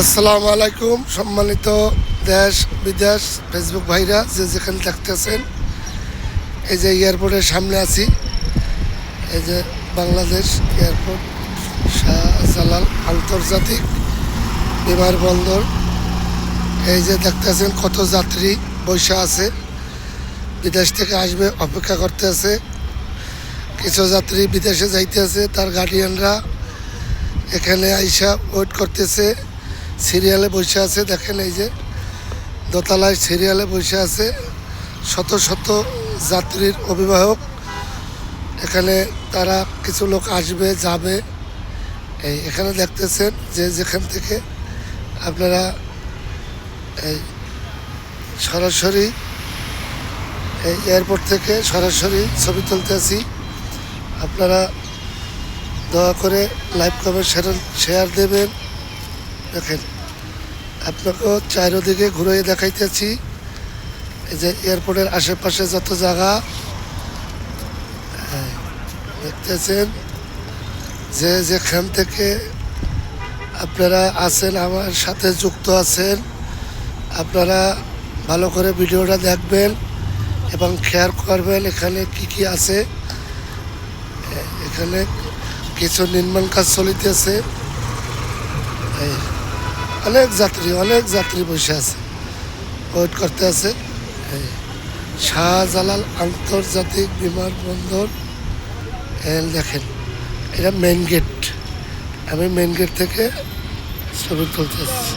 আসসালামু আলাইকুম সম্মানিত দেশ বিদেশ ফেসবুক ভাইরা যে যেখানে দেখতেছেন, এই যে এয়ারপোর্টের সামনে আছি। এই যে বাংলাদেশ এয়ারপোর্ট, শাহজালাল আন্তর্জাতিক বিমানবন্দর। এই যে দেখতেছেন কত যাত্রী বসে আছে, বিদেশ থেকে আসবে অপেক্ষা করতে আছে। কিছু যাত্রী বিদেশে যাইতেছে, তার গার্ডিয়ানরা এখানে আইসা ওয়েট করতেছে, সিরিয়ালে বসে আছে। দেখেন এই যে দোতলায় সিরিয়ালে বসে আছে শত শত যাত্রীর অভিভাবক। এখানে তারা কিছু লোক আসবে যাবে। এখানে দেখতেছেন যে যেখান থেকে আপনারা এই সরাসরি এই এয়ারপোর্ট থেকে সরাসরি ছবি তুলতেছি। আপনারা দয়া করে লাইভ কমেন্ট শেয়ার দেবেন। দেখেন আপনাকেও চারিদিকে ঘুরে দেখাইতেছি। এই যে এয়ারপোর্টের আশেপাশে যত জায়গা দেখতেছেন, যে যেখান থেকে আপনারা আছেন, আমার সাথে যুক্ত আছেন, আপনারা ভালো করে ভিডিওটা দেখবেন এবং খেয়াল করবেন এখানে কি কি আছে। এখানে কিছু নির্মাণ কাজ চলিতেছে। অনেক যাত্রী বসে আছে, ওয়েট করতে আছে। শাহজালাল আন্তর্জাতিক বিমানবন্দর। দেখেন এটা মেন গেট। আমি মেন গেট থেকে ছবি তুলতেছি।